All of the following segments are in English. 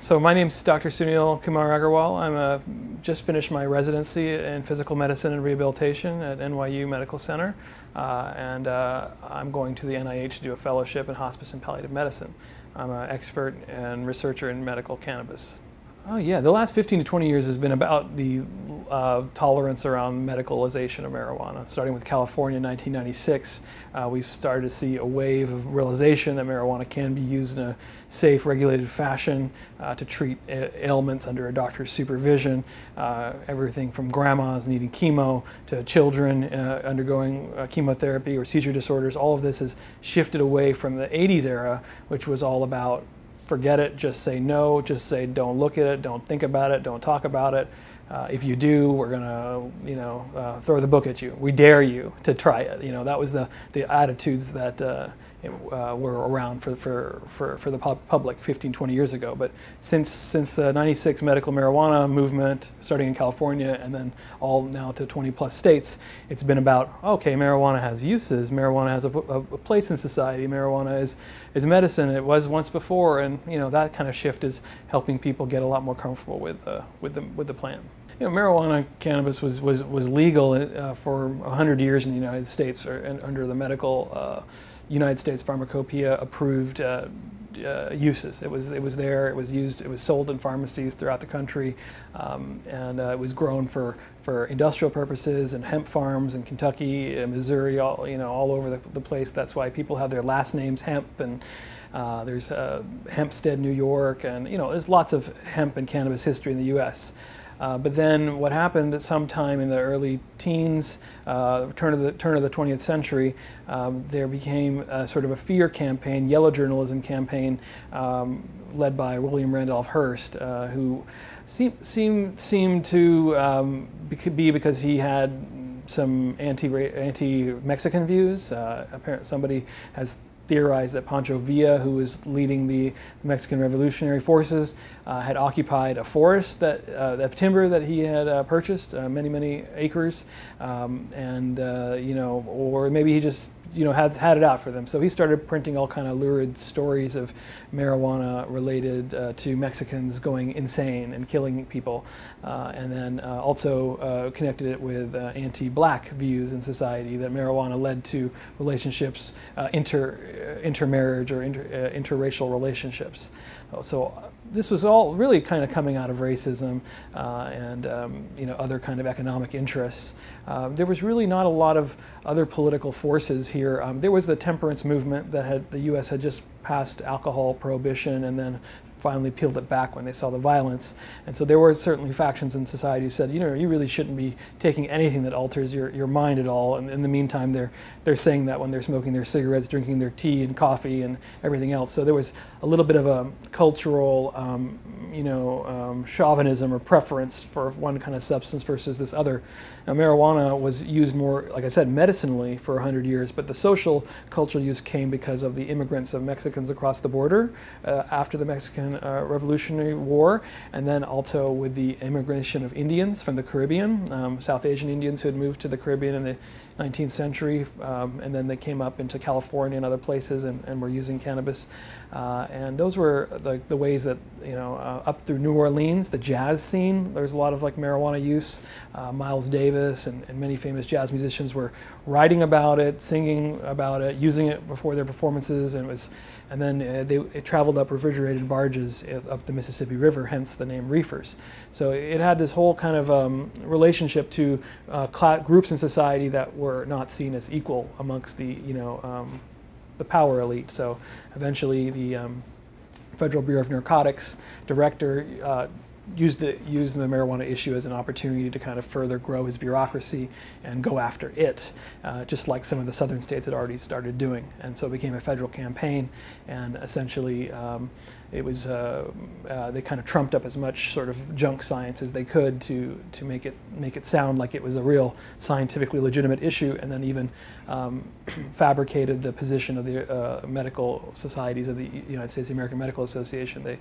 So my name's Dr. Sunil Aggarwal. Just finished my residency in physical medicine and rehabilitation at NYU Medical Center, and I'm going to the NIH to do a fellowship in hospice and palliative medicine. I'm an expert and researcher in medical cannabis. Oh yeah, the last 15 to 20 years has been about the tolerance around medicalization of marijuana. Starting with California in 1996, we've started to see a wave of realization that marijuana can be used in a safe, regulated fashion to treat ailments under a doctor's supervision. Everything from grandmas needing chemo to children undergoing chemotherapy or seizure disorders. All of this has shifted away from the 80s era, which was all about forget it, just say no, just say don't look at it, don't think about it, don't talk about it. If you do, we're going to throw the book at you. We dare you to try it. You know, that was the attitudes that were around for the public 15, 20 years ago. But since the 96 medical marijuana movement, starting in California and then all now to 20 plus states, it's been about, okay, marijuana has uses, marijuana has a place in society, marijuana is medicine, it was once before, and you know, that kind of shift is helping people get a lot more comfortable with the plant. You know, marijuana cannabis was legal for 100 years in the United States under the medical United States Pharmacopoeia approved uses. It was there, it was used, it was sold in pharmacies throughout the country, and it was grown for industrial purposes and hemp farms in Kentucky and Missouri, all over the place. That's why people have their last names Hemp, and there's Hempstead, New York, and you know, there's lots of hemp and cannabis history in the U.S. But then what happened at some time in the early teens, turn of the 20th century, there became sort of a fear campaign, yellow journalism campaign, led by William Randolph Hearst, who seemed to be because he had some anti-Mexican views. Apparently, somebody has theorized that Pancho Villa, who was leading the Mexican Revolutionary Forces, had occupied a forest of timber that he had purchased, many acres, or maybe he just had it out for them. So he started printing all kind of lurid stories of marijuana related to Mexicans going insane and killing people, and then also connected it with anti-black views in society, that marijuana led to relationships, intermarriage or interracial relationships. So this was all really kind of coming out of racism and other kind of economic interests. There was really not a lot of other political forces here. There was the temperance movement that the U.S. had just passed alcohol prohibition and then finally peeled it back when they saw the violence. And so there were certainly factions in society who said, you really shouldn't be taking anything that alters your mind at all. And in the meantime, they're saying that when they're smoking their cigarettes, drinking their tea and coffee and everything else. So there was a little bit of a cultural chauvinism or preference for one kind of substance versus this other. Now, marijuana was used more, like I said, medicinally for 100 years, but the social cultural use came because of the immigrants of Mexicans across the border after the Mexican Revolutionary War, and then also with the immigration of Indians from the Caribbean, South Asian Indians who had moved to the Caribbean in the 19th century, and then they came up into California and other places and were using cannabis. And those were the ways that, up through New Orleans, the jazz scene, there's a lot of marijuana use. Miles Davis and many famous jazz musicians were writing about it, singing about it, using it before their performances, and then it traveled up refrigerated barges up the Mississippi River, hence the name reefers. So it had this whole kind of relationship to groups in society that were not seen as equal amongst the power elite. So eventually the Federal Bureau of Narcotics director used the marijuana issue as an opportunity to kind of further grow his bureaucracy and go after it, just like some of the southern states had already started doing. And so it became a federal campaign, and essentially it was they kind of trumped up as much sort of junk science as they could to make it sound like it was a real scientifically legitimate issue, and then even fabricated the position of the medical societies of the United States, the American Medical Association. They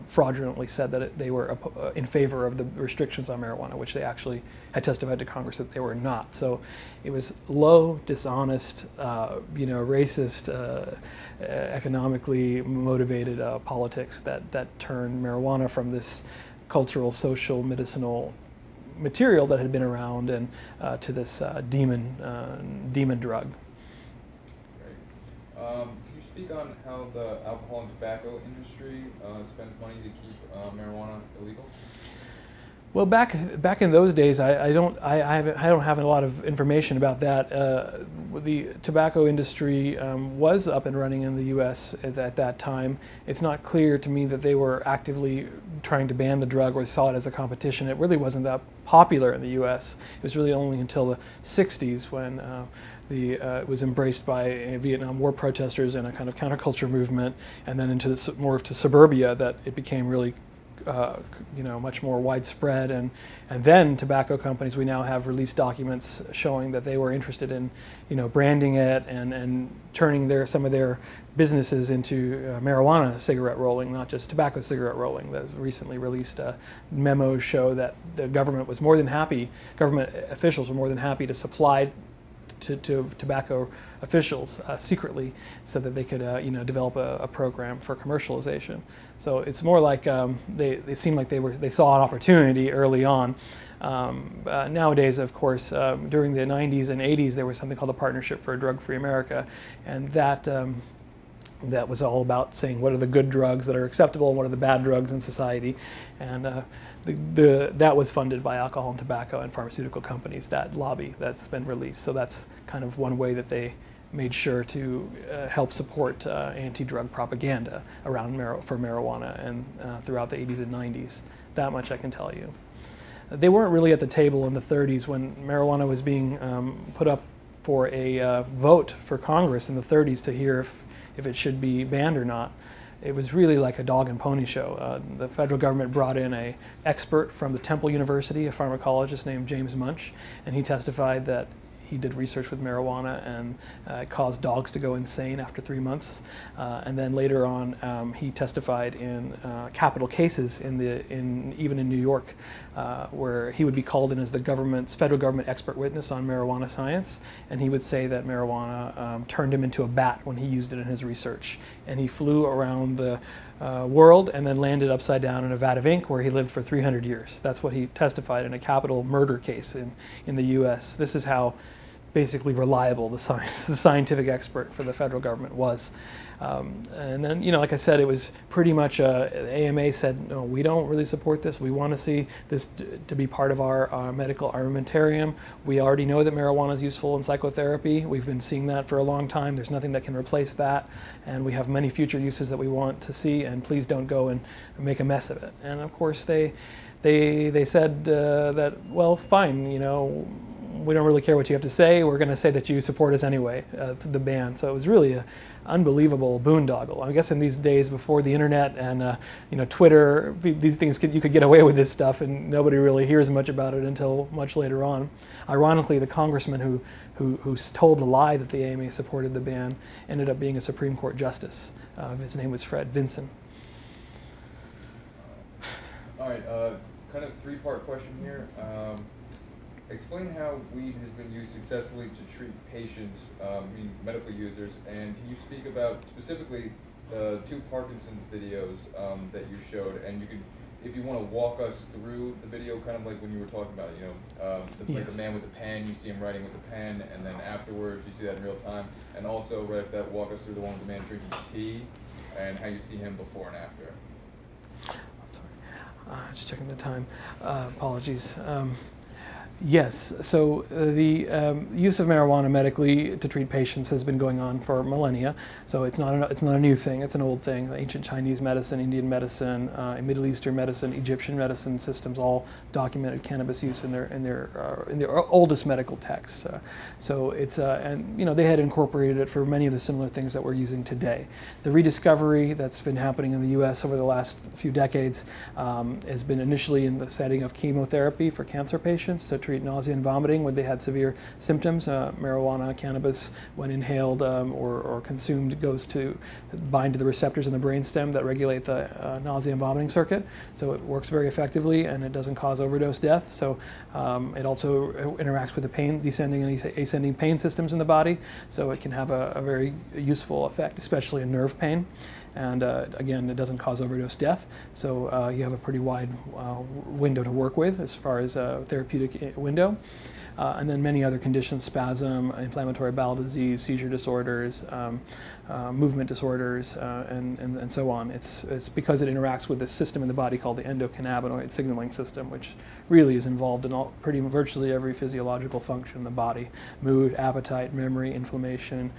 fraudulently said that they were in favor of the restrictions on marijuana, which they actually had testified to Congress that they were not. So it was low, dishonest, racist, economically motivated politics that turned marijuana from this cultural, social, medicinal material that had been around and to this demon drug. Great. Can you speak on how the alcohol and tobacco industry spends money to keep marijuana illegal? Well, back in those days, I don't have a lot of information about that. The tobacco industry was up and running in the U.S. at that time. It's not clear to me that they were actively trying to ban the drug or saw it as a competition. It really wasn't that popular in the U.S. It was really only until the 60s when it was embraced by Vietnam War protesters and a kind of counterculture movement, and then into more to suburbia that it became really much more widespread, and then tobacco companies, we now have released documents showing that they were interested in branding it and turning some of their businesses into marijuana cigarette rolling, not just tobacco cigarette rolling. That recently released memos show that the government was more than happy, government officials were more than happy to supply to tobacco officials secretly so that they could develop a program for commercialization. So it's more like they seemed like they saw an opportunity early on. Nowadays, of course, during the 90s and 80s, there was something called the Partnership for a Drug-Free America, and that was all about saying what are the good drugs that are acceptable and what are the bad drugs in society. And that was funded by alcohol and tobacco and pharmaceutical companies, that lobby that's been released. So that's kind of one way that they made sure to help support anti-drug propaganda around for marijuana and throughout the 80s and 90s. That much I can tell you. They weren't really at the table in the 30s when marijuana was being put up for a vote for Congress in the 30s to hear if it should be banned or not. It was really like a dog and pony show. The federal government brought in an expert from the Temple University, a pharmacologist named James Munch, and he testified that he did research with marijuana and it caused dogs to go insane after 3 months. And then later on, he testified in capital cases even in New York, where he would be called in as the federal government expert witness on marijuana science, and he would say that marijuana turned him into a bat when he used it in his research. And he flew around the world and then landed upside down in a vat of ink where he lived for 300 years. That's what he testified in a capital murder case in the U.S. This is how basically reliable the scientific expert for the federal government was. And then, like I said, it was pretty much, the AMA said, no, we don't really support this. We want to see this to be part of our medical armamentarium. We already know that marijuana is useful in psychotherapy. We've been seeing that for a long time. There's nothing that can replace that. And we have many future uses that we want to see, and please don't go and make a mess of it. And of course, they said that, well, fine, we don't really care what you have to say. We're going to say that you support us anyway, to the ban. So it was really an unbelievable boondoggle. I guess in these days before the internet and Twitter, these things you could get away with this stuff, and nobody really hears much about it until much later on. Ironically, the congressman who told the lie that the AMA supported the ban ended up being a Supreme Court justice. His name was Fred Vinson. All right, kind of three-part question here. Explain how weed has been used successfully to treat patients, medical users, and can you speak about specifically the 2 Parkinson's videos that you showed, and you could, if you want to walk us through the video, kind of like when you were talking about, like the man with the pen, you see him writing with the pen, and then afterwards you see that in real time, and also right after that, walk us through the one with the man drinking tea, and how you see him before and after. I'm sorry, just checking the time. Apologies. Yes, so the use of marijuana medically to treat patients has been going on for millennia. So it's not a new thing; it's an old thing. Ancient Chinese medicine, Indian medicine, Middle Eastern medicine, Egyptian medicine systems all documented cannabis use in their oldest medical texts. So it's and they had incorporated it for many of the similar things that we're using today. The rediscovery that's been happening in the U.S. over the last few decades has been initially in the setting of chemotherapy for cancer patients to treat nausea and vomiting when they had severe symptoms. Marijuana, cannabis, when inhaled or consumed, goes to bind to the receptors in the brainstem that regulate the nausea and vomiting circuit. So it works very effectively, and it doesn't cause overdose death. So it also interacts with the pain, descending and ascending pain systems in the body. So it can have a very useful effect, especially in nerve pain. And again, it doesn't cause overdose death, so you have a pretty wide window to work with as far as therapeutic window. And then many other conditions: spasm, inflammatory bowel disease, seizure disorders, movement disorders, and so on. It's because it interacts with this system in the body called the endocannabinoid signaling system, which really is involved in virtually every physiological function in the body: mood, appetite, memory, inflammation,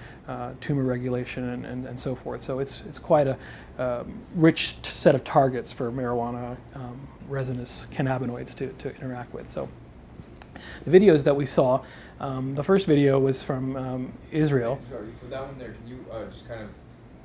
tumor regulation, and so forth. So it's quite a rich set of targets for marijuana resinous cannabinoids to interact with. So the videos that we saw, the first video was from Israel. Sorry, for that one there, can you just kind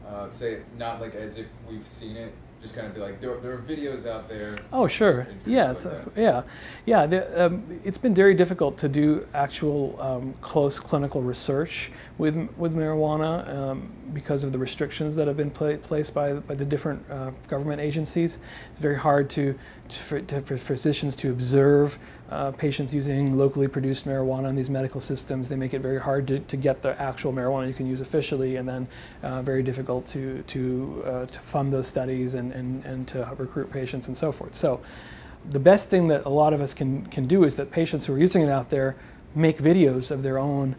of say it, not like as if we've seen it, just kind of be like, there are videos out there. Oh, sure. Yes, yeah. It's been very difficult to do actual close clinical research with marijuana because of the restrictions that have been placed by the different government agencies. It's very hard for physicians to observe patients using locally produced marijuana in these medical systems. They make it very hard to get the actual marijuana you can use officially, and then very difficult to fund those studies and to recruit patients and so forth. So the best thing that a lot of us can do is that patients who are using it out there make videos of their own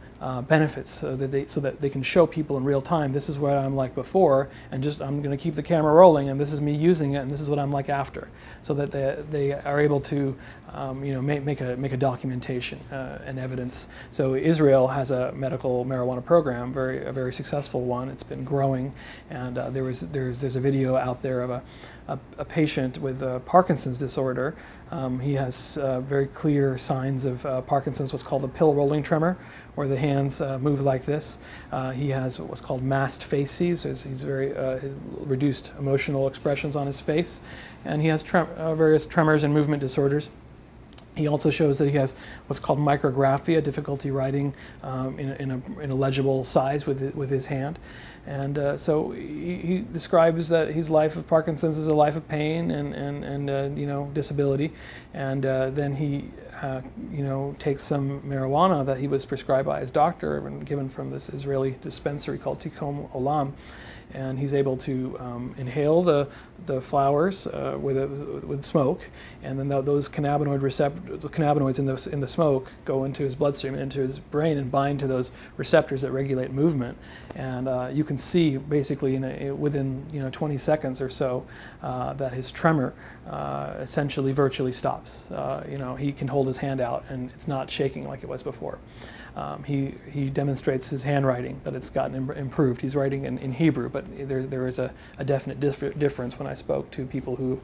benefits, so that they can show people in real time, this is what I'm like before, and I'm going to keep the camera rolling, and this is me using it, and this is what I'm like after, so that they are able to make a documentation and evidence. So Israel has a medical marijuana program, a very successful one. It's been growing, and there's a video out there of a patient with Parkinson's disorder. He has very clear signs of Parkinson's, what's called the pill rolling tremor, where the hands move like this. He has what's called masked faces. He's very reduced emotional expressions on his face, and he has various tremors and movement disorders. He also shows that he has what's called micrographia, difficulty writing in a legible size with his hand. And so he describes that his life of Parkinson's is a life of pain and disability. And then he takes some marijuana that he was prescribed by his doctor and given from this Israeli dispensary called Tikkun Olam. And he's able to inhale the flowers with smoke, and then those cannabinoids in the smoke go into his bloodstream and into his brain and bind to those receptors that regulate movement. And you can see basically within 20 seconds or so that his tremor essentially virtually stops. He can hold his hand out and it's not shaking like it was before. He demonstrates his handwriting, that it's gotten improved. He's writing in Hebrew, but there is a definite difference when I spoke to people who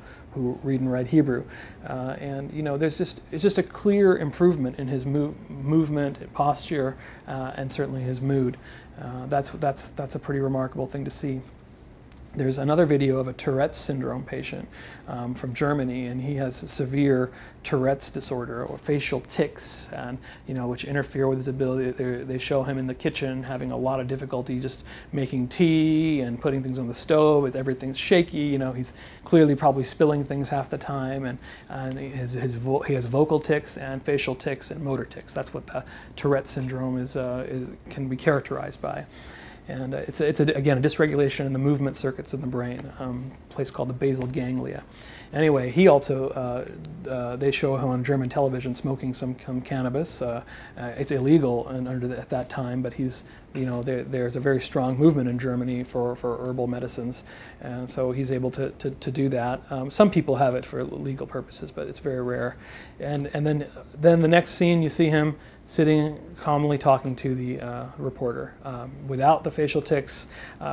read and write Hebrew. It's just a clear improvement in his movement, posture, and certainly his mood. That's a pretty remarkable thing to see. There's another video of a Tourette's syndrome patient from Germany, and he has severe Tourette's disorder or facial tics, and which interfere with his ability. They show him in the kitchen having a lot of difficulty just making tea and putting things on the stove. Everything's shaky. He's clearly probably spilling things half the time, and he has vocal tics and facial tics and motor tics. That's what the Tourette's syndrome can be characterized by. And it's again a dysregulation in the movement circuits in the brain, a place called the basal ganglia. Anyway, he also, they show him on German television smoking some cannabis. It's illegal at that time, but there's a very strong movement in Germany for herbal medicines, and so he's able to do that. Some people have it for legal purposes, but it's very rare. And then the next scene, you see him sitting calmly talking to the reporter, without the facial tics,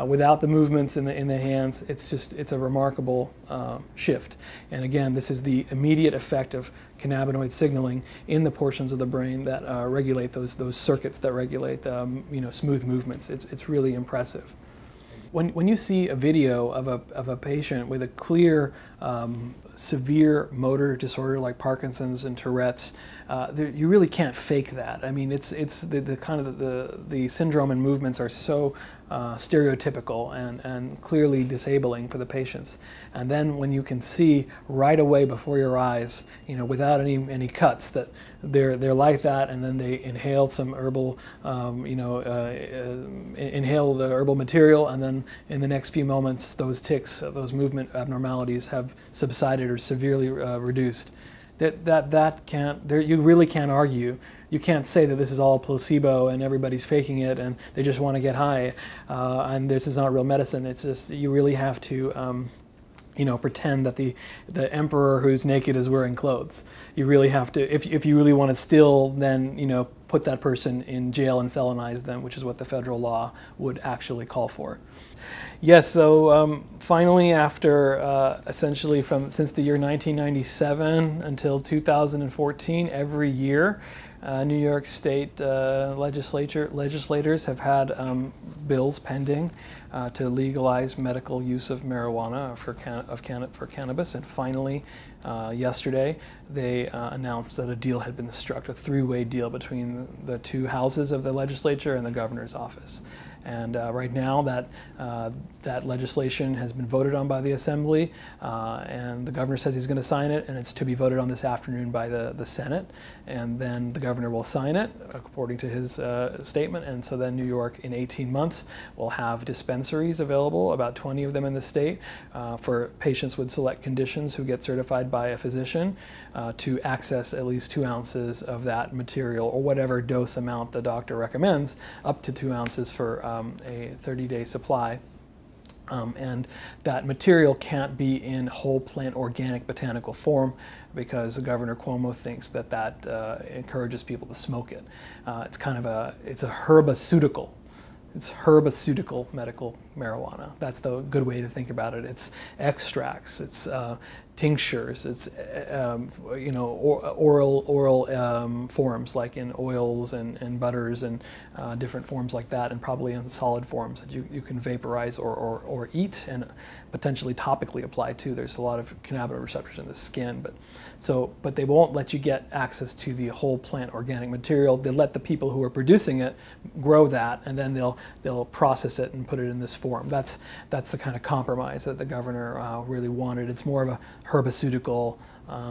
without the movements in the hands. It's a remarkable shift. And again, this is the immediate effect of cannabinoid signaling in the portions of the brain that regulate those circuits that regulate smooth movements. It's really impressive. Thank When you see a video of a patient with a clear severe motor disorder like Parkinson's and Tourette's, you really can't fake that. I mean, it's the kind of the syndrome and movements are so stereotypical and clearly disabling for the patients. And then when you can see right away before your eyes, without any cuts, that they're like that, and then they inhale some herbal, inhale the herbal material, and then in the next few moments, those tics, those movement abnormalities have subsided or severely reduced. That can't. You really can't argue. You can't say that this is all placebo and everybody's faking it and they just want to get high, and this is not real medicine. It's just you really have to. Pretend that the emperor who's naked is wearing clothes. You really have to, if you really want to still then, put that person in jail and felonize them, which is what the federal law would actually call for. Yes, so finally after essentially since the year 1997 until 2014, every year, New York State legislators have had bills pending to legalize medical use of marijuana for cannabis, and finally yesterday they announced that a deal had been struck, a three-way deal between the two houses of the legislature and the governor's office. And right now that legislation has been voted on by the Assembly, and the governor says he's going to sign it, and it's to be voted on this afternoon by the Senate, and then the governor will sign it according to his statement, and so then New York in 18 months will have dispensaries available, about 20 of them in the state, for patients with select conditions who get certified by a physician to access at least 2 ounces of that material, or whatever dose amount the doctor recommends, up to 2 ounces for a 30-day supply. And that material can't be in whole plant organic botanical form because Governor Cuomo thinks that encourages people to smoke it. It's a herbaceutical. It's herbaceutical medical marijuana. That's the good way to think about it. It's extracts, it's tinctures, it's oral forms like in oils and butters and different forms like that, and probably in solid forms that you can vaporize or eat and potentially topically apply too. There's a lot of cannabinoid receptors in the skin, but they won't let you get access to the whole plant organic material. They let the people who are producing it grow that, and then they'll process it and put it in this form. That's the kind of compromise that the governor really wanted. It's more of a herbaceutical,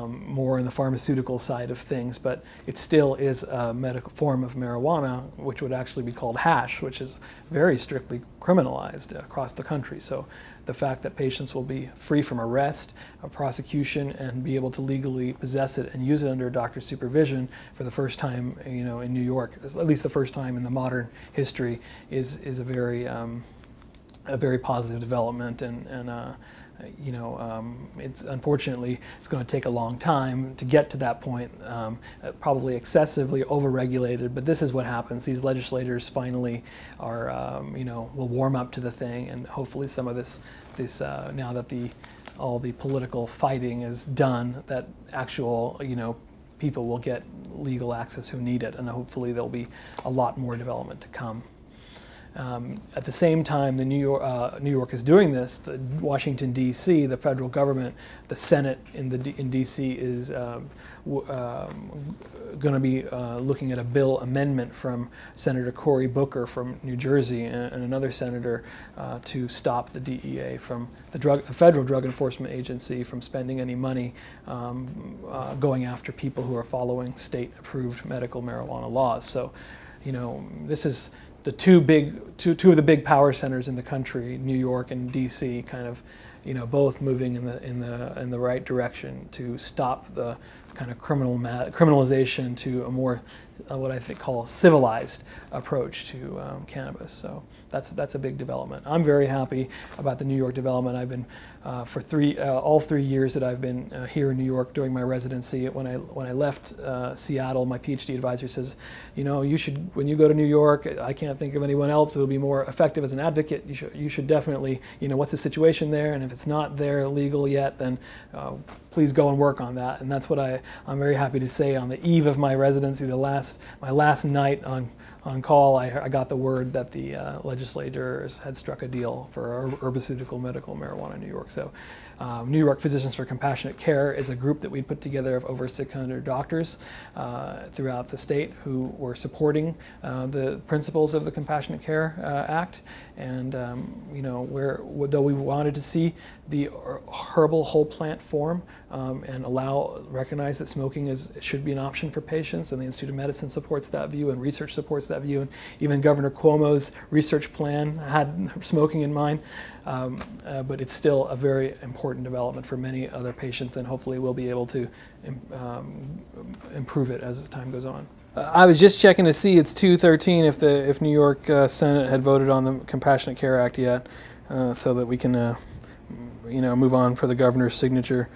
more in the pharmaceutical side of things, but it still is a medical form of marijuana, which would actually be called hash, which is very strictly criminalized across the country. So the fact that patients will be free from arrest, prosecution, and be able to legally possess it and use it under doctor's supervision for the first time, in New York, at least the first time in the modern history, is a very positive development, and unfortunately it's going to take a long time to get to that point, probably excessively overregulated, but this is what happens. These legislators finally are, will warm up to the thing, and hopefully some of this now that all the political fighting is done, that actual, people will get legal access who need it, and hopefully there'll be a lot more development to come. At the same time, New York is doing this. Washington, D.C., the federal government, the Senate in D.C. is going to be looking at a bill amendment from Senator Cory Booker from New Jersey and another senator to stop the DEA from the Federal Drug Enforcement Agency from spending any money going after people who are following state-approved medical marijuana laws. So, this is the two of the big power centers in the country, New York and D.C., kind of, both moving in the right direction to stop the kind of criminalization to a more what I call civilized approach to cannabis. So that's a big development. I'm very happy about the New York development. I've been for all 3 years that I've been here in New York during my residency. When I left Seattle, my PhD advisor says, you should, when you go to New York, I can't think of anyone else who will be more effective as an advocate. You should definitely, what's the situation there, and if it's not there legal yet, then please go and work on that. And that's what I'm very happy to say on the eve of my residency, my last night on on call, I got the word that the legislators had struck a deal for herbicidical medical marijuana in New York. So New York Physicians for Compassionate Care is a group that we put together of over 600 doctors throughout the state who were supporting the principles of the Compassionate Care Act. And you know, though we wanted to see the herbal whole plant form and recognize that smoking should be an option for patients, and the Institute of Medicine supports that view and research supports that view, and even Governor Cuomo's research plan had smoking in mind. But it's still a very important development for many other patients, and hopefully we'll be able to improve it as time goes on. I was just checking to see, it's 2:13, if New York Senate had voted on the Compassionate Care Act yet, so that we can you know, move on for the governor's signature.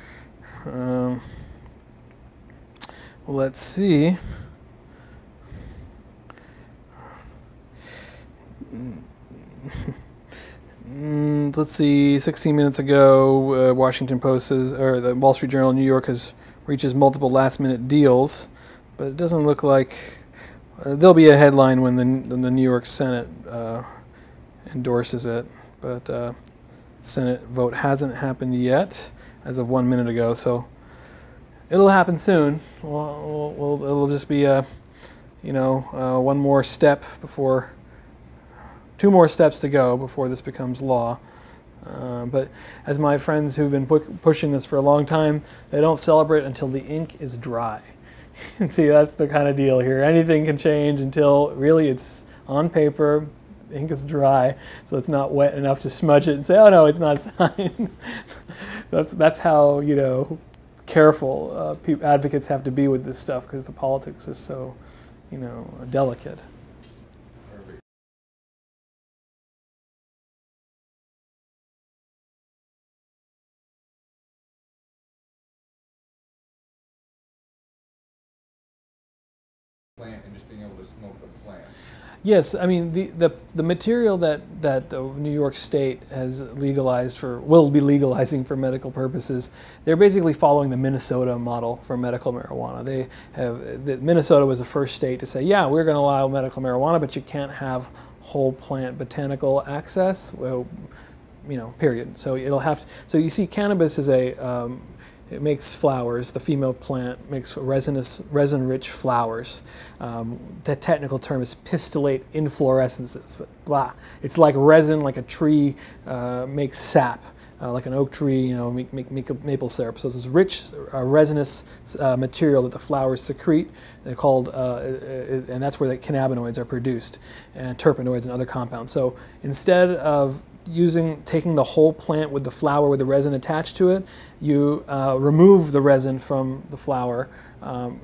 Let's see. Let's see, 16 minutes ago, Washington Post says, or the Wall Street Journal, New York reaches multiple last-minute deals, but it doesn't look like there'll be a headline when the New York Senate endorses it, but Senate vote hasn't happened yet as of 1 minute ago, so it'll happen soon. It'll just be you know, one more step before. 2 more steps to go before this becomes law. But as my friends who've been pushing this for a long time, they don't celebrate until the ink is dry. See, that's the kind of deal here. Anything can change until really it's on paper, ink is dry, so it's not wet enough to smudge it and say, oh no, it's not signed. That's how, you know, careful advocates have to be with this stuff, because the politics is so, you know, delicate. Plant and just being able to smoke the plant. Yes, I mean the material that the New York State has legalized will be legalizing for medical purposes. They're basically following the Minnesota model for medical marijuana. Minnesota was the first state to say, yeah, we're going to allow medical marijuana, but you can't have whole plant botanical access. Well, you know, period. So it'll have to. So you see, cannabis is it makes flowers. The female plant makes resin-rich flowers. The technical term is pistillate inflorescences. But blah, it's like resin, like a tree makes sap, like an oak tree. You know, make maple syrup. So it's this rich resinous material that the flowers secrete. They're called, and that's where the cannabinoids are produced, and terpenoids and other compounds. So instead of taking the whole plant with the flower with the resin attached to it, you remove the resin from the flower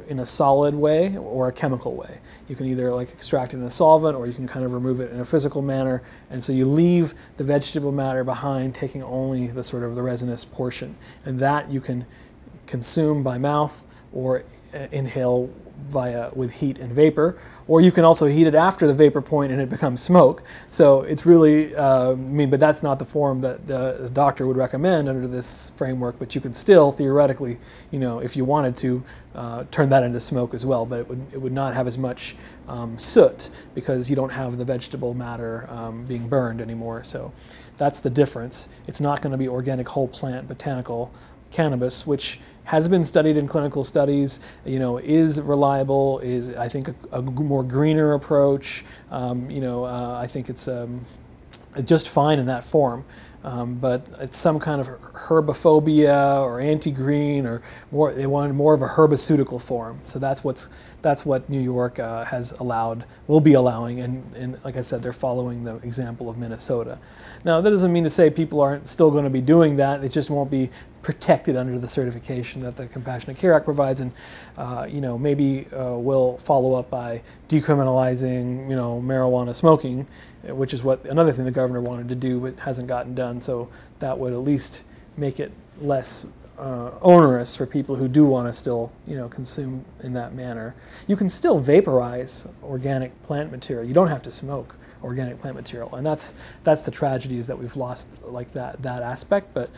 in a solid way or a chemical way. You can either like extract it in a solvent, or you can kind of remove it in a physical manner, and so you leave the vegetable matter behind, taking only the sort of the resinous portion, and that you can consume by mouth or inhale with heat and vapor, or you can also heat it after the vapor point and it becomes smoke. So it's really, but that's not the form that the doctor would recommend under this framework, but you could still theoretically, you know, if you wanted to, turn that into smoke as well, but it would not have as much soot, because you don't have the vegetable matter being burned anymore. So that's the difference. It's not going to be organic whole plant botanical cannabis, which has been studied in clinical studies, you know, is reliable, is I think a more greener approach. I think it's just fine in that form. But it's some kind of herbophobia or anti-green, or more. They wanted more of a herbaceutical form. So that's what New York will be allowing, and like I said, they're following the example of Minnesota. Now that doesn't mean to say people aren't still going to be doing that. It just won't be protected under the certification that the Compassionate Care Act provides, and maybe we'll follow up by decriminalizing marijuana smoking, which is another thing the governor wanted to do but hasn't gotten done. So that would at least make it less onerous for people who do want to still consume in that manner. You can still vaporize organic plant material. You don't have to smoke organic plant material, and that's the tragedy, is that we've lost like that aspect. But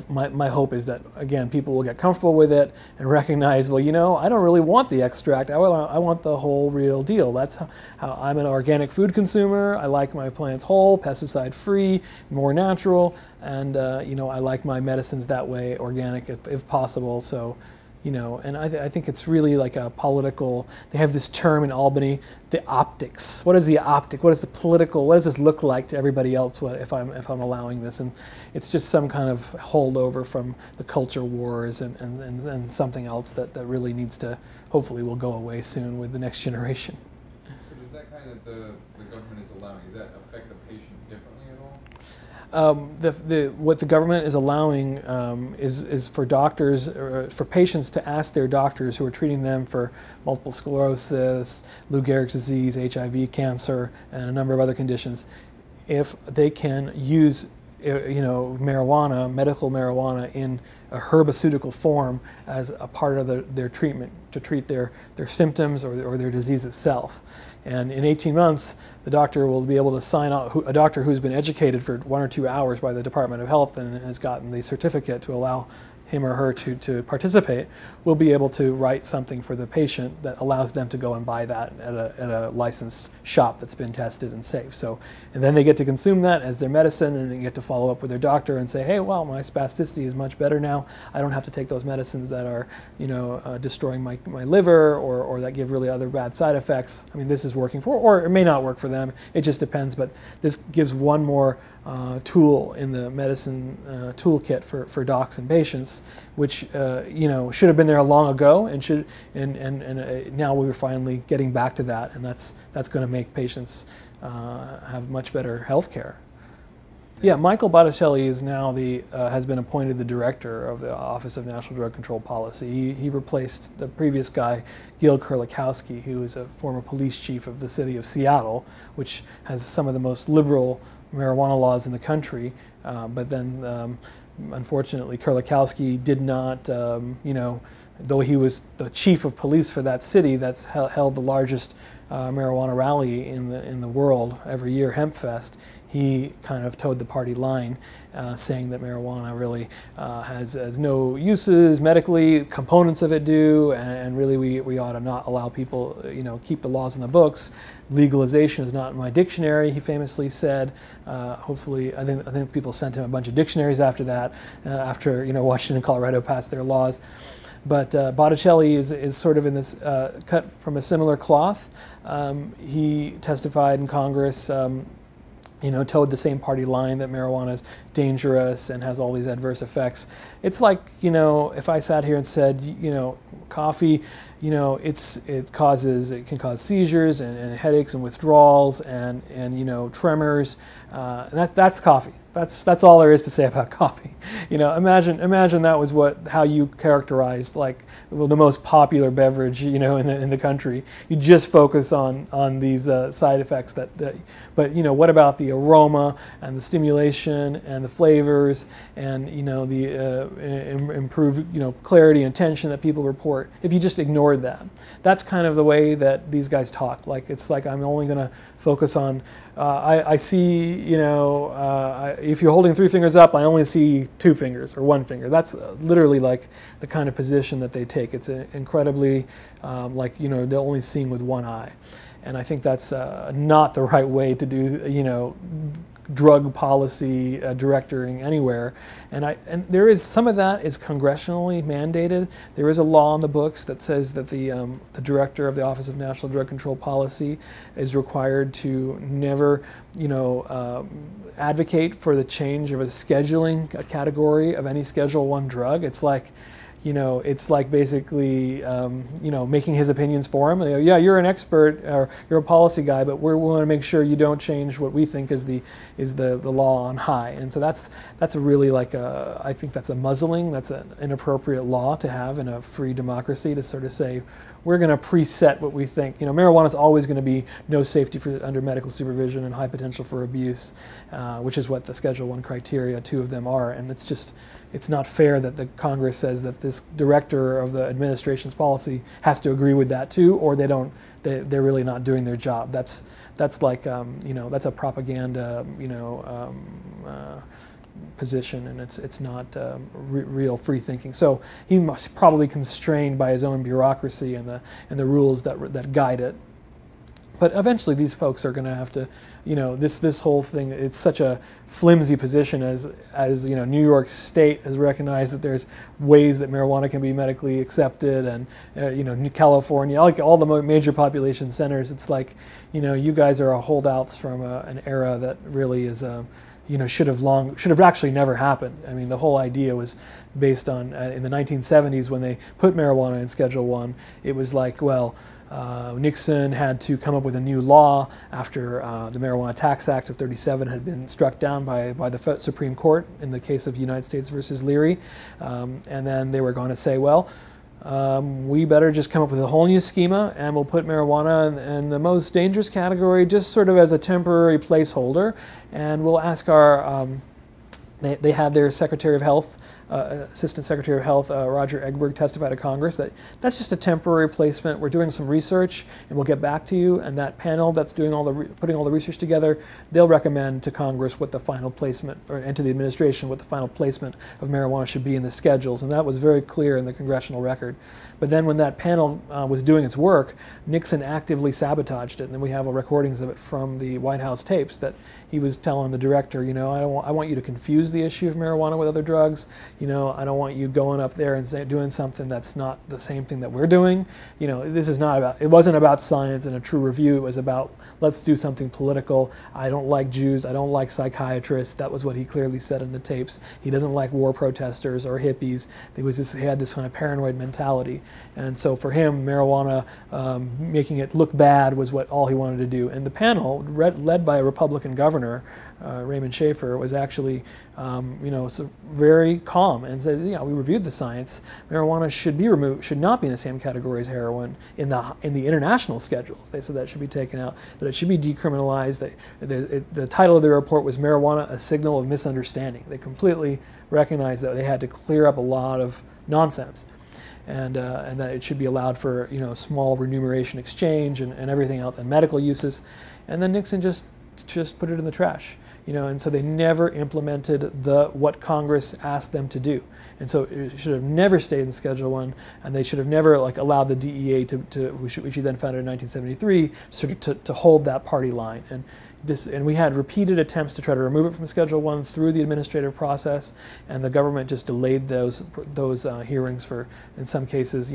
my hope is that, again, people will get comfortable with it and recognize, well, you know, I don't really want the extract. I want the whole real deal. That's how I'm an organic food consumer. I like my plants whole, pesticide-free, more natural, and you know, I like my medicines that way, organic if possible. So, you know, and I think it's really like a political, they have this term in Albany, the optics. What is the optic? What is the political, what does this look like to everybody else if I'm allowing this? And it's just some kind of holdover from the culture wars and something else that really needs to, hopefully will go away soon with the next generation. So does that kind of the government is allowing, does that affect the patient differently at all? What the government is allowing is for doctors, for patients to ask their doctors who are treating them for multiple sclerosis, Lou Gehrig's disease, HIV, cancer, and a number of other conditions, if they can use, you know, marijuana, medical marijuana, in a herbaceutical form as a part of their treatment to treat their symptoms or their disease itself. And in 18 months, the doctor will be able to sign out, a doctor who's been educated for 1 or 2 hours by the Department of Health and has gotten the certificate to allow him or her to participate, will be able to write something for the patient that allows them to go and buy that at a licensed shop that's been tested and safe. So, and then they get to consume that as their medicine, and they get to follow up with their doctor and say, hey, well, my spasticity is much better now. I don't have to take those medicines that are, you know, destroying my liver or that give really other bad side effects. I mean, this is working for, or it may not work for them. It just depends, but this gives one more tool in the medicine toolkit for docs and patients, which you know, should have been there long ago, and now we're finally getting back to that, and that's going to make patients have much better health care. Yeah, Michael Botticelli is now has been appointed the director of the Office of National Drug Control Policy. He replaced the previous guy, Gil Kurlikowski, who is a former police chief of the city of Seattle, which has some of the most liberal marijuana laws in the country, but then unfortunately Kurlikowski did not, you know, though he was the chief of police for that city that's held the largest marijuana rally in the world every year, HempFest, he kind of towed the party line, saying that marijuana really has no uses medically, components of it do, and really we ought to not allow people, you know, keep the laws in the books. Legalization is not in my dictionary, he famously said. Hopefully, I think people sent him a bunch of dictionaries after that, after, you know, Washington and Colorado passed their laws. But Botticelli is sort of in this cut from a similar cloth. He testified in Congress, you know, towed the same party line that marijuana is dangerous and has all these adverse effects. It's like, you know, if I sat here and said, you know, coffee, you know, it can cause seizures and headaches and withdrawals and you know, tremors. And that's coffee. That's all there is to say about coffee. You know, imagine that was how you characterized, like, well, the most popular beverage, you know, in the country. You just focus on these side effects but you know, what about the aroma and the stimulation and the flavors and, you know, the improved, you know, clarity and tension that people report? If you just ignored that, that's kind of the way that these guys talk. Like, it's like, I'm only going to focus on. I see, you know, if you're holding 3 fingers up, I only see 2 fingers or 1 finger. That's literally like the kind of position that they take. It's incredibly, like, you know, they're only seeing with one eye. And I think that's not the right way to do, you know, drug policy directing anywhere. And there is some of that is congressionally mandated. There is a law in the books that says that the director of the Office of National Drug Control Policy is required to never, you know, advocate for the change of a scheduling category of any Schedule I drug. It's like, you know, it's like basically, you know, making his opinions for him. Yeah, you're an expert, or you're a policy guy, but we want to make sure you don't change what we think is the law on high. And so that's a really, like, I think that's a muzzling. That's an inappropriate law to have in a free democracy, to sort of say, we're going to preset what we think. You know, marijuana is always going to be no safety under medical supervision and high potential for abuse, which is what the Schedule I criteria, 2 of them are. And it's just, it's not fair that the Congress says that this director of the administration's policy has to agree with that too, or they're really not doing their job. That's like, you know, that's a propaganda, you know, position, and it's not real free thinking. So he must probably constrained by his own bureaucracy and the rules that guide it. But eventually these folks are going to have to, this whole thing, it's such a flimsy position as New York State has recognized that there's ways that marijuana can be medically accepted, and California, like all the major population centers, it's like, you guys are holdouts from an era that really is should have actually never happened. I mean, the whole idea was based on in the 1970s when they put marijuana in Schedule 1, it was like, well, Nixon had to come up with a new law after the Marijuana Tax Act of '37 had been struck down by the Supreme Court in the case of United States versus Leary, and then they were going to say, well, we better just come up with a whole new schema, and we'll put marijuana in the most dangerous category just sort of as a temporary placeholder, and we'll ask our, they had their Secretary of Health, Assistant Secretary of Health, Roger Eggberg, testify to Congress that that's just a temporary placement. We're doing some research, and we'll get back to you. And that panel that's doing putting all the research together, they'll recommend to Congress what the final placement, and to the administration what the final placement of marijuana should be in the schedules. And that was very clear in the congressional record. But then when that panel was doing its work, Nixon actively sabotaged it. And we have recordings of it from the White House tapes that he was telling the director, I want you to confuse the issue of marijuana with other drugs. I don't want you going up there and doing something that's not the same thing that we're doing. This is not about, it wasn't about science and a true review. It was about, let's do something political. I don't like Jews. I don't like psychiatrists. That was what he clearly said in the tapes. He doesn't like war protesters or hippies. He had this kind of paranoid mentality. And so for him, marijuana, making it look bad was all he wanted to do. And the panel, led by a Republican governor, Raymond Schaefer, was actually, very calm and said, we reviewed the science. Marijuana should be removed, should not be in the same category as heroin in the international schedules. They said that should be taken out, that it should be decriminalized. The title of the report was "Marijuana: A Signal of Misunderstanding." They completely recognized that they had to clear up a lot of nonsense, and that it should be allowed for small remuneration exchange and everything else, and medical uses. And then Nixon just put it in the trash. And so they never implemented what Congress asked them to do. And so it should have never stayed in Schedule 1, and they should have never allowed the DEA which he then founded in 1973, sort of to hold that party line. And we had repeated attempts to try to remove it from Schedule 1 through the administrative process, and the government just delayed those hearings for, in some cases,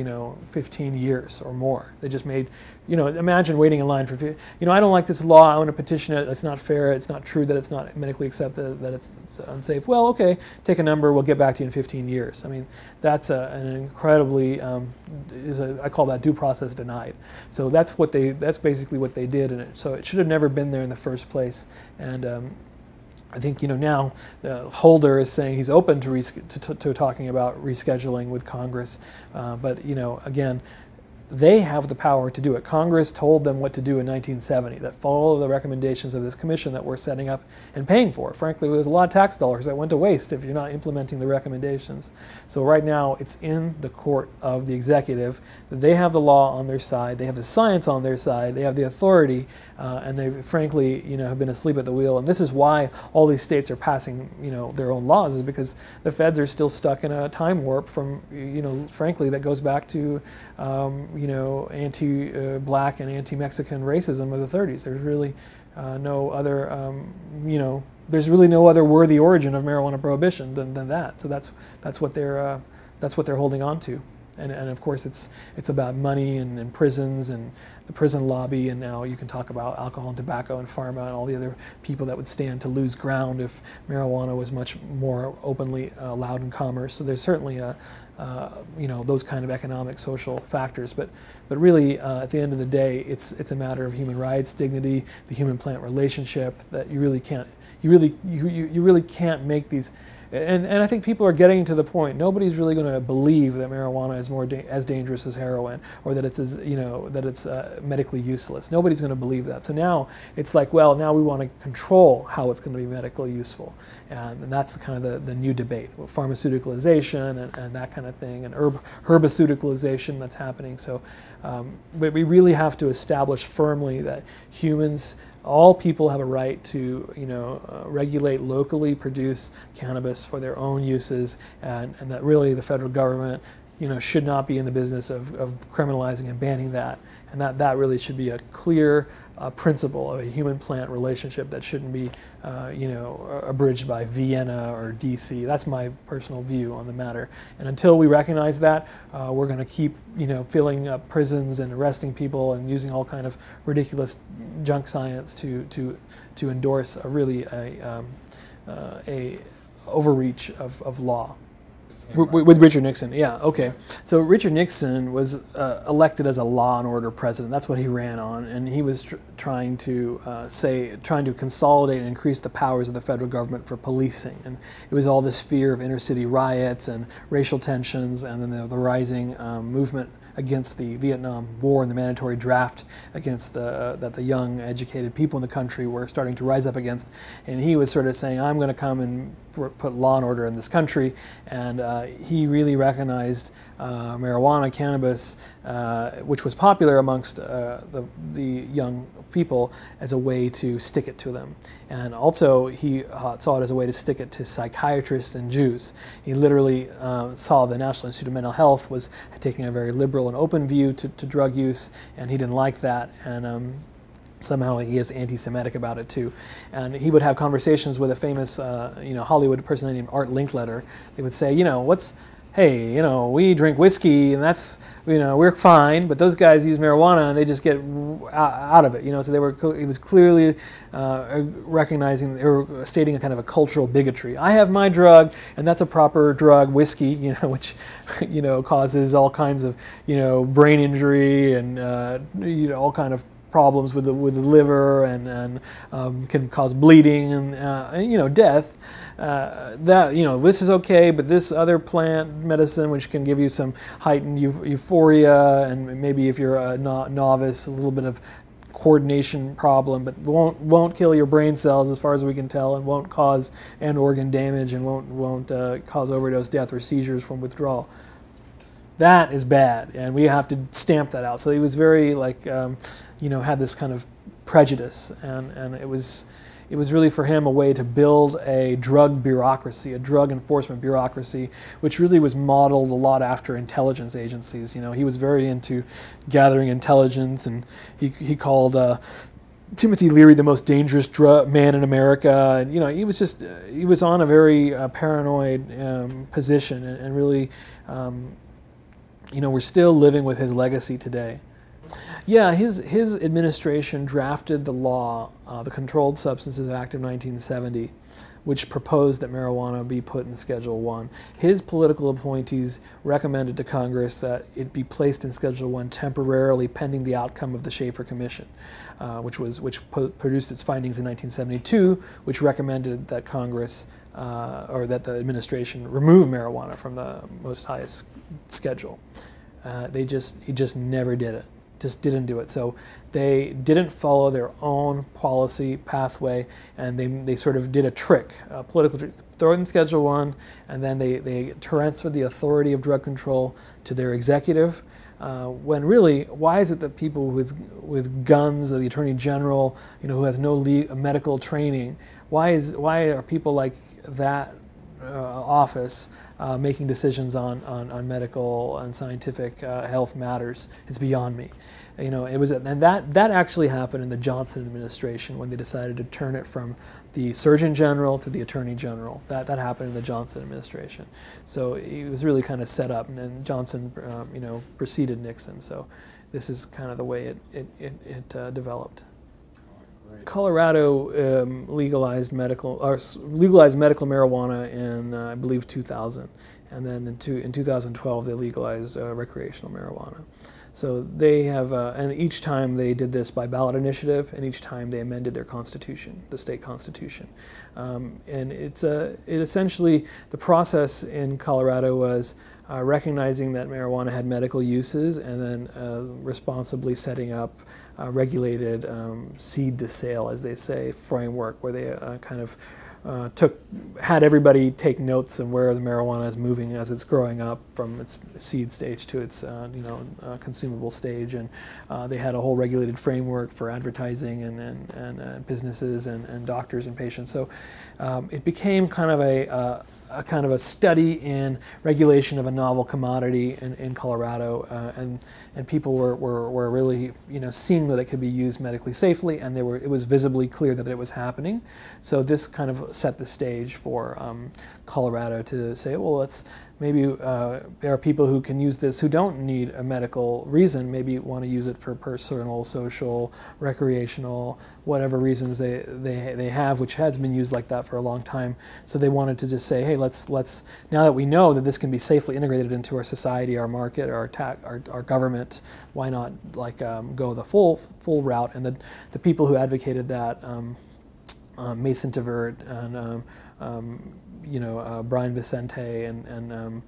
15 years or more. They just made, imagine waiting in line for, I don't like this law, I want to petition it, it's not fair, it's not true that it's not medically accepted, that it's unsafe. Well, okay, take a number, we'll get back to you in 15 years. I mean, that's an incredibly, I call that due process denied. So that's basically what they did, and so it should have never been there in the first place. And I think now Holder is saying he's open to talking about rescheduling with Congress, but again, they have the power to do it. Congress told them what to do in 1970, that follow the recommendations of this commission that we're setting up and paying for. Frankly, there's a lot of tax dollars that went to waste if you're not implementing the recommendations. So right now, it's in the court of the executive. They have the law on their side, they have the science on their side, they have the authority, and they frankly, have been asleep at the wheel. And this is why all these states are passing, their own laws, is because the feds are still stuck in a time warp from, frankly, that goes back to, anti-black and anti-Mexican racism of the 30s. There's really no other, there's really no other worthy origin of marijuana prohibition than that. So that's what they're holding on to. And of course it's about money and prisons and the prison lobby, and now you can talk about alcohol and tobacco and pharma and all the other people that would stand to lose ground if marijuana was much more openly allowed in commerce. So there's certainly those kind of economic, social factors, but really at the end of the day, it's a matter of human rights, dignity, the human-plant relationship, that you really can't make these. And I think people are getting to the point. Nobody's really going to believe that marijuana is as dangerous as heroin, or that it's medically useless. Nobody's going to believe that. So now it's like, well, now we want to control how it's going to be medically useful, and that's kind of the new debate, with pharmaceuticalization and that kind of thing, and herbaceuticalization that's happening. So, but we really have to establish firmly that humans all people have a right to, regulate locally produced cannabis for their own uses, and that really the federal government, should not be in the business of criminalizing and banning that, and that really should be a clear principle of a human-plant relationship that shouldn't be, abridged by Vienna or DC. That's my personal view on the matter. And until we recognize that, we're going to keep, filling up prisons and arresting people and using all kind of ridiculous junk science to endorse a really a overreach of law. With Richard Nixon, yeah, okay. So Richard Nixon was elected as a law and order president. That's what he ran on, and he was trying to consolidate and increase the powers of the federal government for policing. And it was all this fear of inner-city riots and racial tensions, and then the rising movement against the Vietnam War and the mandatory draft against that the young, educated people in the country were starting to rise up against. And he was sort of saying, I'm going to come and put law and order in this country. And he really recognized marijuana, cannabis, which was popular amongst the young people, as a way to stick it to them. And also he saw it as a way to stick it to psychiatrists and Jews. He literally saw the National Institute of Mental Health was taking a very liberal and open view to drug use, and he didn't like that. And somehow he is anti-Semitic about it too. And he would have conversations with a famous Hollywood person named Art Linkletter. They would say, hey, we drink whiskey and that's, we're fine, but those guys use marijuana and they just get out of it, So he was clearly recognizing, or stating a kind of a cultural bigotry. I have my drug, and that's a proper drug, whiskey, which, causes all kinds of, brain injury and, all kind of problems with the liver, and can cause bleeding and death. This is okay, but this other plant medicine, which can give you some heightened euphoria, and maybe if you're a novice, a little bit of coordination problem, but won't kill your brain cells as far as we can tell, and won't cause end organ damage, and won't cause overdose death or seizures from withdrawal. That is bad, and we have to stamp that out. So he was very had this kind of prejudice, and it was really for him a way to build a drug bureaucracy, a drug enforcement bureaucracy, which really was modeled a lot after intelligence agencies. He was very into gathering intelligence, and he called Timothy Leary the most dangerous man in America, and he was on a very paranoid position, and really. We're still living with his legacy today. Yeah, his administration drafted the law, the Controlled Substances Act of 1970, which proposed that marijuana be put in Schedule 1. His political appointees recommended to Congress that it be placed in Schedule 1 temporarily pending the outcome of the Schaefer Commission, which produced its findings in 1972, which recommended that Congress or that the administration remove marijuana from the most highest schedule. He just never did it. Just didn't do it. So they didn't follow their own policy pathway, and they sort of did a trick, a political trick, throw it in Schedule 1, and then they transferred the authority of drug control to their executive. When really, why is it that people with guns, or the Attorney General, who has no medical training, why are people like that office making decisions on medical and scientific health matters? It's beyond me. And that actually happened in the Johnson administration, when they decided to turn it from the Surgeon General to the Attorney General. That happened in the Johnson administration. So it was really kind of set up, and then Johnson, preceded Nixon. So this is kind of the way it developed. Colorado legalized medical marijuana in I believe 2000, and then in 2012 they legalized recreational marijuana. So they have, and each time they did this by ballot initiative, and each time they amended their constitution, the state constitution. And it essentially, the process in Colorado was recognizing that marijuana had medical uses, and then responsibly setting up regulated seed to sale, as they say, framework, where they kind of had everybody take notes on where the marijuana is moving as it's growing up from its seed stage to its consumable stage, and they had a whole regulated framework for advertising and businesses and doctors and patients. So it became kind of a study in regulation of a novel commodity in Colorado, and people were really seeing that it could be used medically safely, and it was visibly clear that it was happening. So this kind of set the stage for Colorado to say, well, let's maybe there are people who can use this who don't need a medical reason, maybe want to use it for personal, social, recreational, whatever reasons they have, which has been used like that for a long time. So they wanted to just say, hey, let's now that we know that this can be safely integrated into our society, our market, our government, why not go the full route? And the people who advocated that, Mason Tavert and Brian Vicente and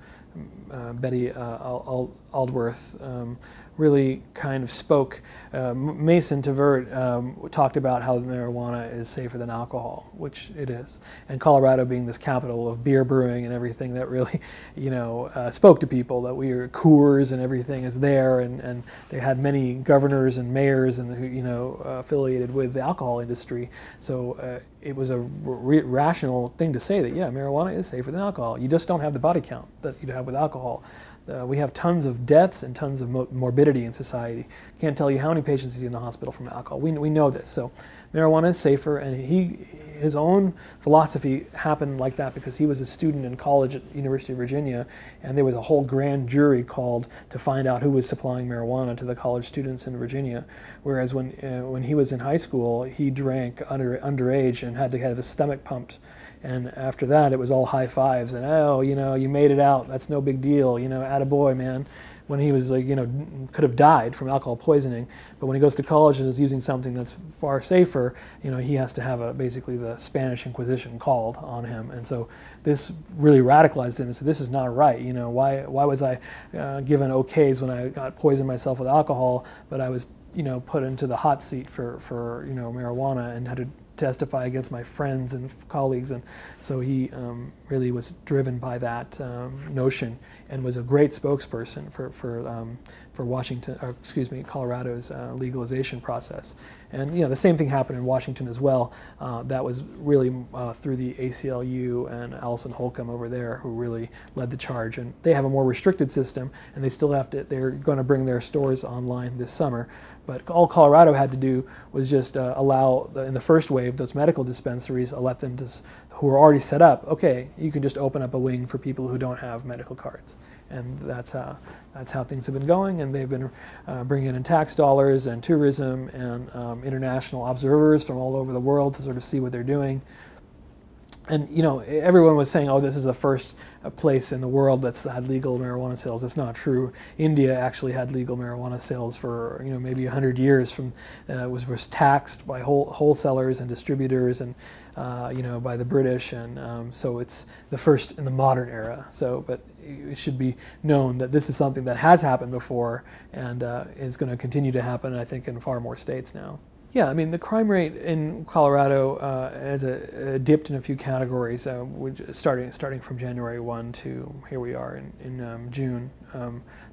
Betty Aldworth really kind of spoke. Mason Tavert talked about how marijuana is safer than alcohol, which it is. And Colorado being this capital of beer brewing and everything, that really, spoke to people, that we are Coors and everything is there, and they had many governors and mayors and affiliated with the alcohol industry. So it was a rational thing to say that, yeah, marijuana is safer than alcohol. You just don't have the body count that you'd have with alcohol. We have tons of deaths and tons of morbidity in society. Can't tell you how many patients you see in the hospital from alcohol. We know this. So marijuana is safer, and his own philosophy happened like that because he was a student in college at University of Virginia, and there was a whole grand jury called to find out who was supplying marijuana to the college students in Virginia. Whereas when he was in high school, he drank underage and had to have his stomach pumped. And after that, it was all high fives and, oh, you made it out. That's no big deal. Attaboy, man. When he was could have died from alcohol poisoning. But when he goes to college and is using something that's far safer, he has to have basically the Spanish Inquisition called on him. And so this really radicalized him and said, this is not right. Why was I given okays when I got poisoned myself with alcohol, but I was, put into the hot seat for marijuana and had to testify against my friends and colleagues, and so he really was driven by that notion and was a great spokesperson for Washington, or excuse me, Colorado's legalization process. And the same thing happened in Washington as well. That was really through the ACLU and Allison Holcomb over there who really led the charge. And they have a more restricted system, and they still have to. They're going to bring their stores online this summer. But all Colorado had to do was just allow, in the first wave, those medical dispensaries, let them just, who are already set up, okay, you can just open up a wing for people who don't have medical cards. And that's how things have been going, and they've been bringing in tax dollars and tourism and international observers from all over the world to sort of see what they're doing. And everyone was saying, oh, this is the first place in the world that's had legal marijuana sales. It's not true. India actually had legal marijuana sales for maybe 100 years. Was taxed by wholesalers and distributors, and by the British, and so it's the first in the modern era. So, but it should be known that this is something that has happened before, and is going to continue to happen, I think, in far more states now. Yeah, I mean, the crime rate in Colorado has dipped in a few categories, starting from January 1 to here we are in June.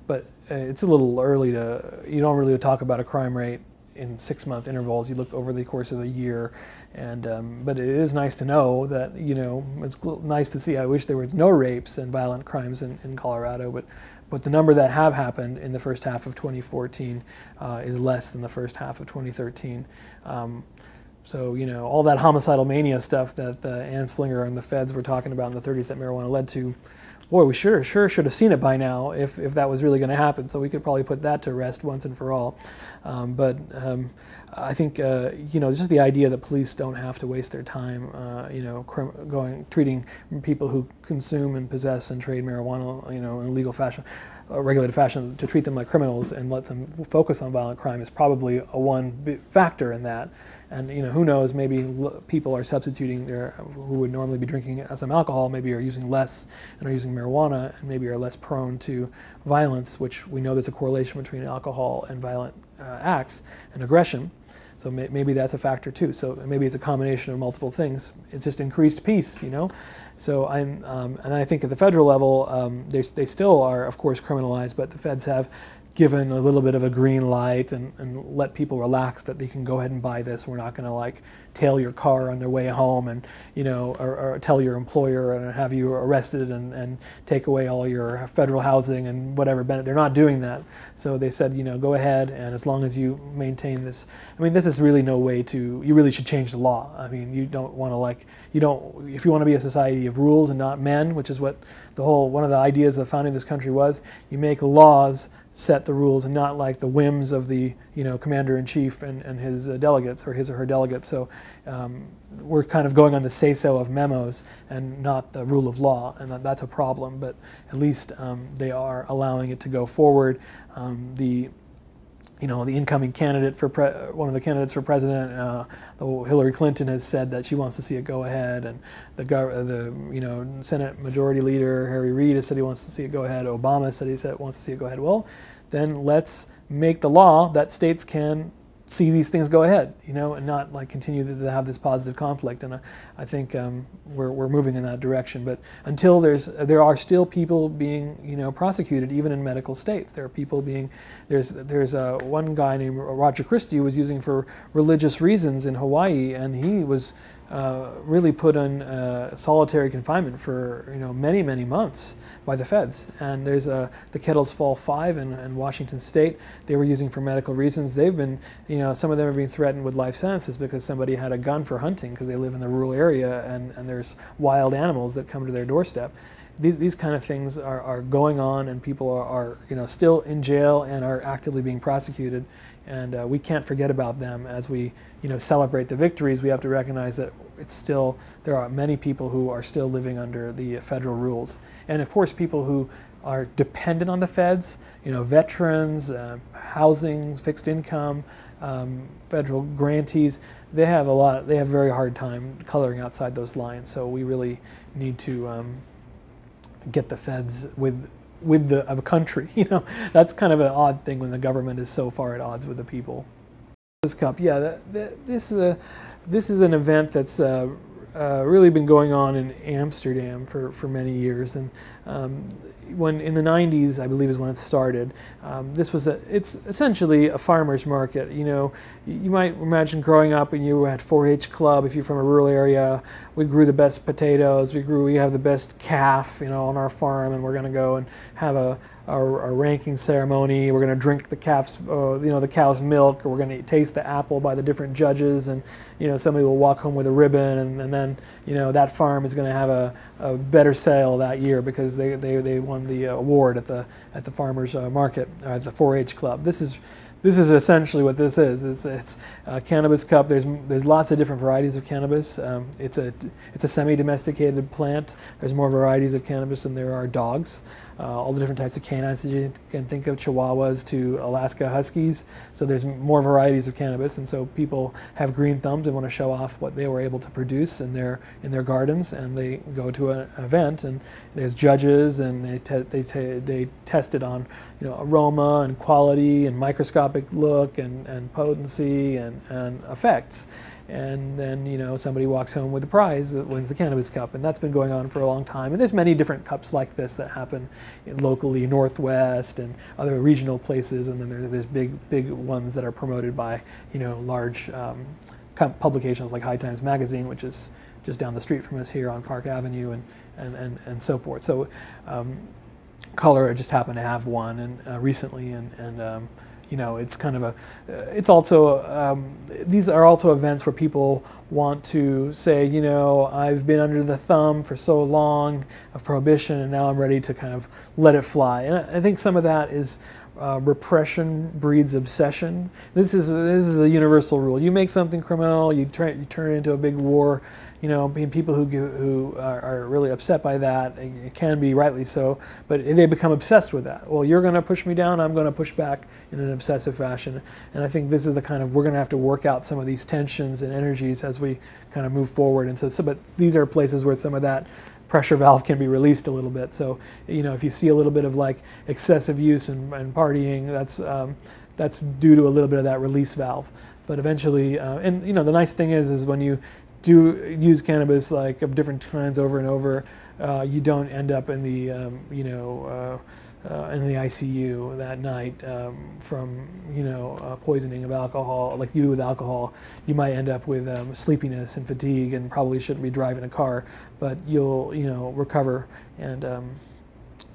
But it's a little early you don't really talk about a crime rate in 6-month intervals. You look over the course of a year, and but it is nice to know that, it's nice to see. I wish there were no rapes and violent crimes in Colorado, but the number that have happened in the first half of 2014 is less than the first half of 2013. So, all that homicidal mania stuff that Anslinger and the feds were talking about in the 30s that marijuana led to, boy, we sure should have seen it by now if that was really going to happen. So we could probably put that to rest once and for all. But I think, just the idea that police don't have to waste their time, treating people who consume and possess and trade marijuana, in a legal fashion, regulated fashion, to treat them like criminals and let them focus on violent crime is probably one big factor in that. And who knows? Maybe people are substituting who would normally be drinking some alcohol, maybe are using less and are using marijuana, and maybe are less prone to violence, which we know there's a correlation between alcohol and violent acts and aggression. So maybe that's a factor too. So maybe it's a combination of multiple things. It's just increased peace, you know. So and I think at the federal level, they still are, of course, criminalized, but the feds have given a little bit of a green light and let people relax that they can go ahead and buy this. We're not going to like tail your car on their way home and, you know, or tell your employer and have you arrested and take away all your federal housing and whatever benefit. They're not doing that. So they said, you know, go ahead, and as long as you maintain this. I mean, this is really no way to, you really should change the law. I mean, you don't want to like, you don't, if you want to be a society of rules and not men, which is what the whole, one of the ideas of founding this country was, you make laws, set the rules, and not like the whims of the, you know, commander-in-chief and his delegates, or his or her delegates. So we're kind of going on the say-so of memos and not the rule of law, and that's a problem. But at least they are allowing it to go forward. You know, the incoming candidate for one of the candidates for president, Hillary Clinton, has said that she wants to see it go ahead, and the you know, Senate Majority Leader Harry Reid has said he wants to see it go ahead. Obama said wants to see it go ahead. Well, then let's make the law that states can see these things go ahead, you know, and not like continue to have this positive conflict. And I think we're moving in that direction. But until there are still people being, you know, prosecuted even in medical states. There are people being, there's one guy named Roger Christie who was using for religious reasons in Hawaii, and he was really put on solitary confinement for, you know, many months by the feds. And there's the Kettles Fall 5 in Washington State. They were using for medical reasons. They've been, you know, some of them are being threatened with life sentences because somebody had a gun for hunting because they live in the rural area, and there's wild animals that come to their doorstep. These kind of things are going on, and people are you know, still in jail and are actively being prosecuted. And we can't forget about them as we, you know, celebrate the victories. We have to recognize that it's still, there are many people who are still living under the federal rules. And of course, people who are dependent on the feds, you know, veterans, housing, fixed income, federal grantees, they have a very hard time coloring outside those lines. So we really need to get the feds with the country. You know, that's kind of an odd thing when the government is so far at odds with the people. This cup, yeah, this is an event that's really been going on in Amsterdam for many years, and when in the 90s, I believe, is when it started. It's essentially a farmer's market. You know, you might imagine growing up and you had 4-H club. If you're from a rural area, we grew the best potatoes. We have the best calf, you know, on our farm, and we're going to go and have a ranking ceremony. We're going to drink the calf's, you know, the cow's milk, or we're going to taste the apple by the different judges, and, you know, somebody will walk home with a ribbon, and then, you know, that farm is going to have a better sale that year because they won the award at the farmers market, at the 4-H club. This is essentially what this is. It's a cannabis cup. There's lots of different varieties of cannabis. It's a semi-domesticated plant. There's more varieties of cannabis than there are dogs. All the different types of canines that you can think of, Chihuahuas to Alaska Huskies. So there's more varieties of cannabis, and so people have green thumbs and want to show off what they were able to produce in their gardens, and they go to an event, and there's judges, and they test it on, you know, aroma and quality and microscopic look and potency and effects. And then, you know, somebody walks home with a prize that wins the cannabis cup, and that's been going on for a long time. And there's many different cups like this that happen locally, Northwest and other regional places, and then there's big ones that are promoted by, you know, large publications like High Times Magazine, which is just down the street from us here on Park Avenue, and so forth. So Color just happened to have one and recently, and you know, it's kind of it's also, these are also events where people want to say, you know, I've been under the thumb for so long of prohibition, and now I'm ready to kind of let it fly. And I think some of that is repression breeds obsession. This is a universal rule. You make something criminal, you turn it into a big war. You know, people who are really upset by that, it can be rightly so, but they become obsessed with that. Well, you're going to push me down, I'm going to push back in an obsessive fashion. And I think this is the kind of, we're going to have to work out some of these tensions and energies as we kind of move forward. And so but these are places where some of that pressure valve can be released a little bit. So, you know, if you see a little bit of like excessive use and partying, that's due to a little bit of that release valve. But eventually, and you know, the nice thing is when you do use cannabis like of different kinds over and over, you don't end up in the in the ICU that night from poisoning of alcohol, like you do with alcohol. You might end up with sleepiness and fatigue, and probably shouldn't be driving a car, but you'll recover. And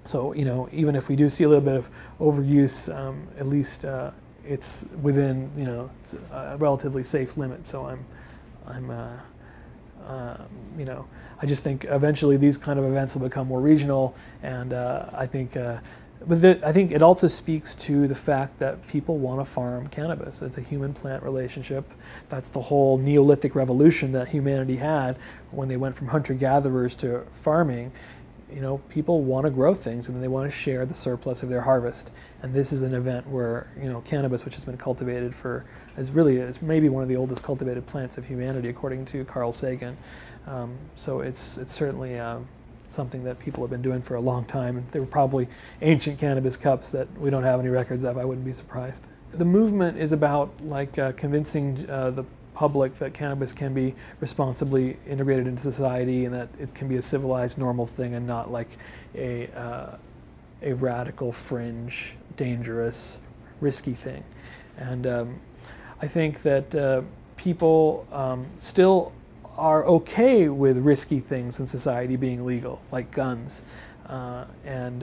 so even if we do see a little bit of overuse, at least it's within a relatively safe limit. So I just think eventually these kind of events will become more regional, and I think I think it also speaks to the fact that people want to farm cannabis. It's a human-plant relationship. That's the whole Neolithic revolution that humanity had when they went from hunter-gatherers to farming. People want to grow things, and they want to share the surplus of their harvest. And this is an event where cannabis, which has been cultivated is maybe one of the oldest cultivated plants of humanity, according to Carl Sagan. So it's certainly something that people have been doing for a long time. And there were probably ancient cannabis cups that we don't have any records of. I wouldn't be surprised. The movement is about convincing the public that cannabis can be responsibly integrated into society, and that it can be a civilized, normal thing, and not like a radical, fringe, dangerous, risky thing. And I think that people still are okay with risky things in society being legal, like guns, and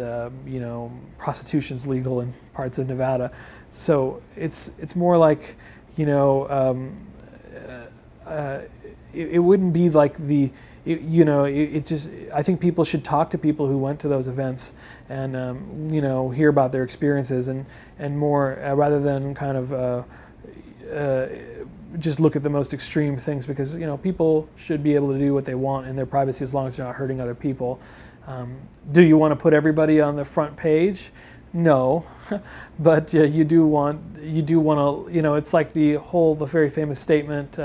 prostitution's legal in parts of Nevada. So it's more like it wouldn't be like I think people should talk to people who went to those events and hear about their experiences and more rather than kind of just look at the most extreme things, because people should be able to do what they want in their privacy as long as they're not hurting other people. Do you want to put everybody on the front page? No, but you do want to. It's like the very famous statement.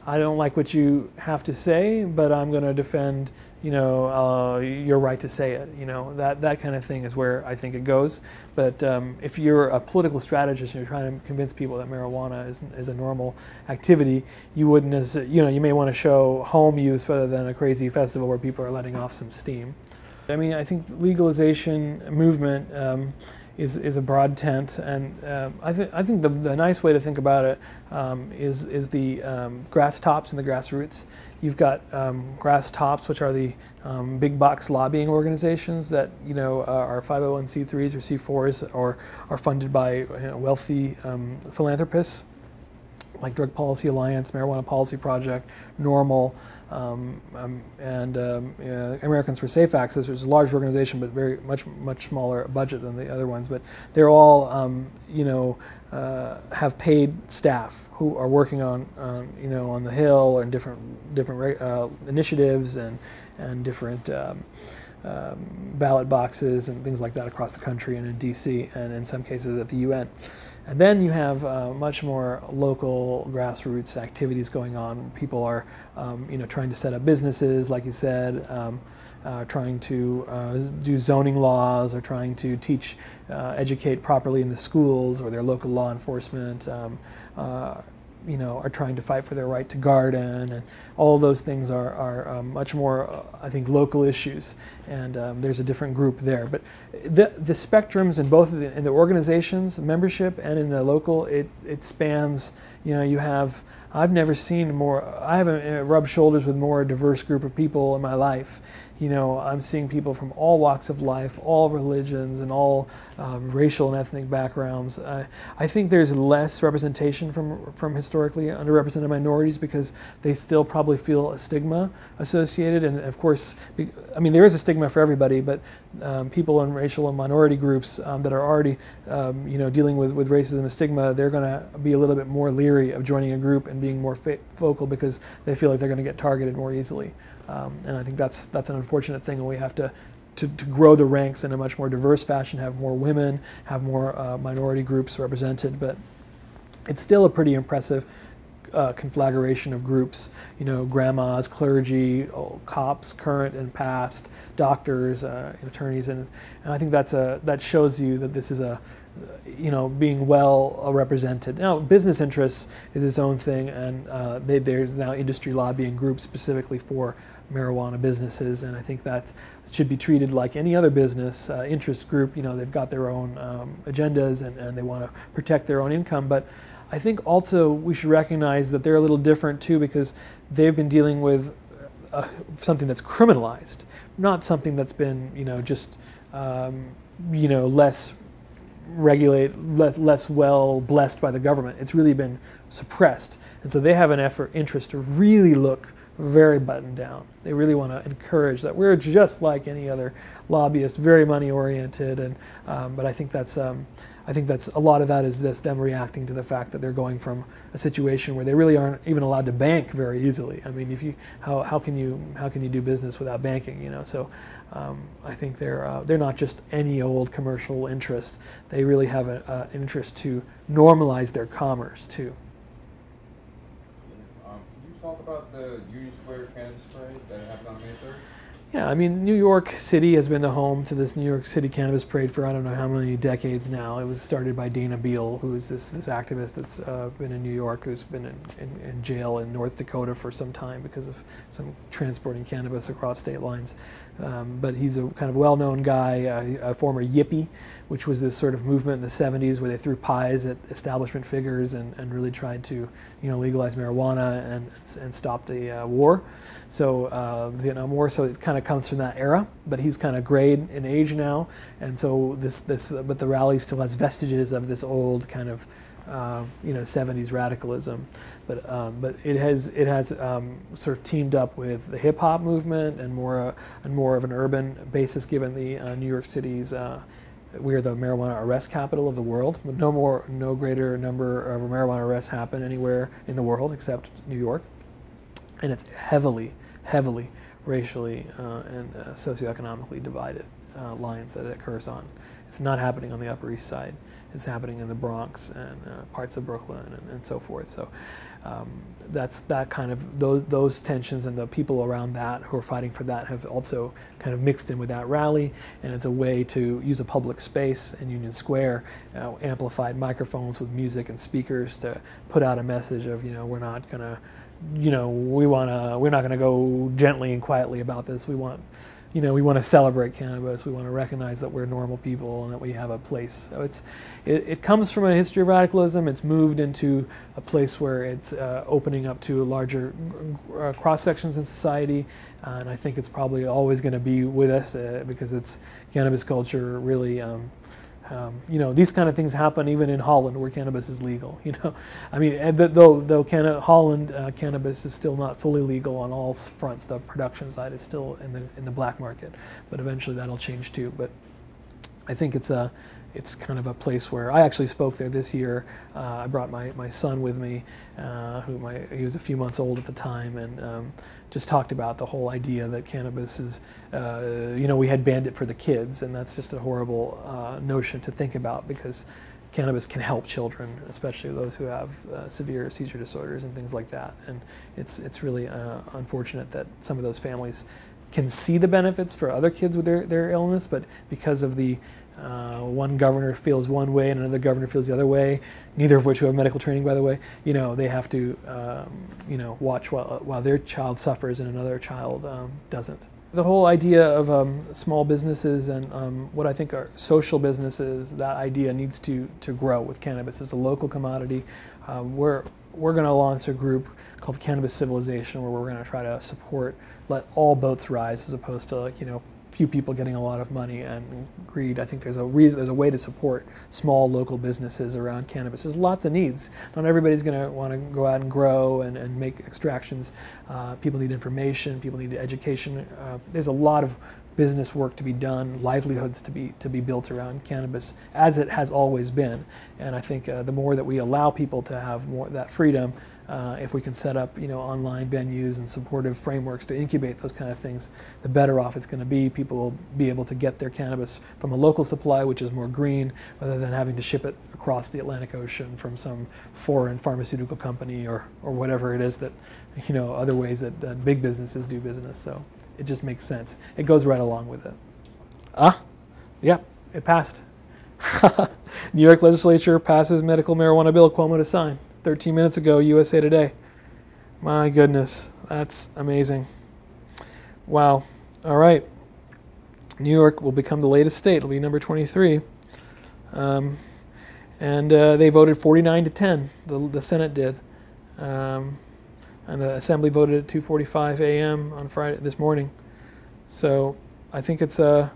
I don't like what you have to say, but I'm going to defend, your right to say it. That kind of thing is where I think it goes. But if you're a political strategist and you're trying to convince people that marijuana is a normal activity, you wouldn't, you may want to show home use rather than a crazy festival where people are letting off some steam. I mean, I think legalization movement is a broad tent, and I think the nice way to think about it is the grass tops and the grassroots. You've got grass tops, which are the big box lobbying organizations that are 501c3s or C4s, or are funded by wealthy philanthropists, like Drug Policy Alliance, Marijuana Policy Project, NORML, and Americans for Safe Access, which is a large organization but very much smaller budget than the other ones. But they're all have paid staff who are working on the Hill or in different initiatives and different ballot boxes and things like that across the country and in D.C. and in some cases at the UN. And then you have much more local grassroots activities going on. People are, trying to set up businesses, like you said, trying to do zoning laws, or trying to teach, educate properly in the schools, or their local law enforcement. Are trying to fight for their right to garden, and all of those things are much more, I think, local issues, and there's a different group there. But the spectrums in both in the organizations, membership, and in the local, it spans. You have. I've never seen more. I haven't rubbed shoulders with more diverse group of people in my life. I'm seeing people from all walks of life, all religions, and all racial and ethnic backgrounds. I think there's less representation from historically underrepresented minorities because they still probably feel a stigma associated. And of course, I mean, there is a stigma for everybody, but people in racial and minority groups that are already, dealing with racism and stigma, they're going to be a little bit more leery of joining a group and being more vocal because they feel like they're going to get targeted more easily. And I think that's an unfortunate thing, and we have to grow the ranks in a much more diverse fashion, have more women, have more minority groups represented. But it's still a pretty impressive conflagration of groups, grandmas, clergy, cops, current and past, doctors, attorneys, and I think that shows you that this is being well represented. Now, business interests is its own thing, and there's now industry lobbying groups specifically for marijuana businesses, and I think that should be treated like any other business interest group. They've got their own agendas, and they want to protect their own income, but I think also we should recognize that they're a little different too, because they've been dealing with something that's criminalized, not something that's been just less less well blessed by the government. It's really been suppressed, and so they have an interest to really look very buttoned down. They really want to encourage that we're just like any other lobbyist, very money oriented, and but I think that's a lot of that is just them reacting to the fact that they're going from a situation where they really aren't even allowed to bank very easily. I mean, how can you do business without banking? So I think they're not just any old commercial interest. They really have an interest to normalize their commerce too. Can you talk about the Union Square Cannabis Parade that happened on May 3rd? Yeah, I mean, New York City has been the home to this New York City Cannabis Parade for I don't know how many decades now. It was started by Dana Beal, who is this activist that's been in New York, who's been in jail in North Dakota for some time because of some transporting cannabis across state lines. But he's a kind of well-known guy, a former Yippie, which was this sort of movement in the 70s where they threw pies at establishment figures and really tried to legalize marijuana and stop the war. So the Vietnam War, so it kind of comes from that era, but he's kind of grayed in age now, and so but the rally still has vestiges of this old kind of 70s radicalism, but it has sort of teamed up with the hip hop movement and more of an urban basis, given the New York City's we are the marijuana arrest capital of the world. No greater number of marijuana arrests happen anywhere in the world except New York, and it's heavily racially and socioeconomically divided lines that it occurs on. It's not happening on the Upper East Side. It's happening in the Bronx and parts of Brooklyn and so forth. So that's that kind of those tensions, and the people around that who are fighting for that have also kind of mixed in with that rally. And it's a way to use a public space in Union Square, amplified microphones with music and speakers to put out a message of we're not gonna. We're not going to go gently and quietly about this. We want to celebrate cannabis. We want to recognize that we're normal people and that we have a place. So it comes from a history of radicalism. It's moved into a place where it's opening up to larger cross sections in society, and I think it's probably always going to be with us because it's cannabis culture really. These kind of things happen even in Holland, where cannabis is legal. I mean, though Holland cannabis is still not fully legal on all fronts. The production side is still in the black market, but eventually that'll change too. But I think it's kind of a place where I actually spoke there this year. I brought my son with me, he was a few months old at the time, and just talked about the whole idea that cannabis is, we had banned it for the kids, and that's just a horrible notion to think about, because cannabis can help children, especially those who have severe seizure disorders and things like that. And it's really unfortunate that some of those families can see the benefits for other kids with their illness, but because of the one governor feels one way and another governor feels the other way, neither of which who have medical training, by the way, they have to watch while their child suffers and another child doesn't. The whole idea of small businesses and what I think are social businesses, that idea needs to grow with cannabis. It's a local commodity. We're going to launch a group called Cannabis Civilization, where we're going to try to let all boats rise, as opposed to few people getting a lot of money and greed. I think there's a way to support small local businesses around cannabis. There's lots of needs. Not everybody's going to want to go out and grow and make extractions. People need information. People need education. There's a lot of business work to be done, livelihoods to be built around cannabis, as it has always been. And I think the more that we allow people to have more that freedom, if we can set up, online venues and supportive frameworks to incubate those kind of things, the better off it's going to be. People will be able to get their cannabis from a local supply, which is more green, rather than having to ship it across the Atlantic Ocean from some foreign pharmaceutical company or whatever it is that, other ways that big businesses do business. So it just makes sense. It goes right along with it. Yeah, it passed. New York legislature passes medical marijuana bill. Cuomo to sign. 13 minutes ago, USA Today. My goodness, that's amazing. Wow. All right. New York will become the latest state. It'll be number 23. And they voted 49-10. The Senate did. And the Assembly voted at 2:45 a.m. on Friday this morning. So I think it's a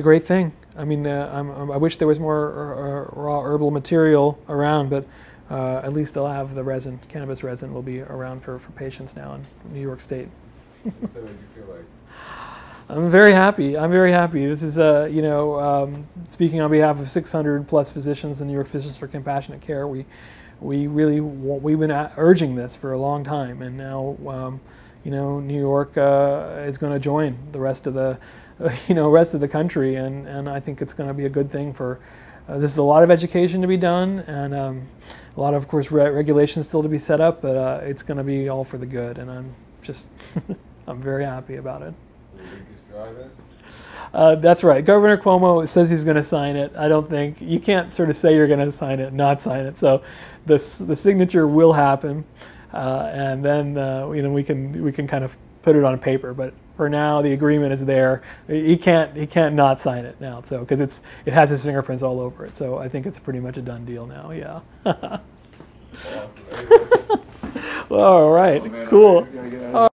great thing. I mean, I wish there was more raw herbal material around, but at least they'll have the resin. Cannabis resin will be around for patients now in New York State. So what do you feel like? I'm very happy. I'm very happy. This is, speaking on behalf of 600 plus physicians in New York Physicians for Compassionate Care. We've been urging this for a long time, and now New York is going to join the rest of the country, and I think it's going to be a good thing for. This is a lot of education to be done, and a lot of course, regulations still to be set up, but it's going to be all for the good, and I'm just I'm very happy about it. That's right. Governor Cuomo says he's going to sign it. I don't think you can't sort of say you're going to sign it, not sign it. So the signature will happen, and then we can kind of put it on paper. But for now, the agreement is there. He can't not sign it now. So because it has his fingerprints all over it. So I think it's pretty much a done deal now. Yeah. All right. Cool.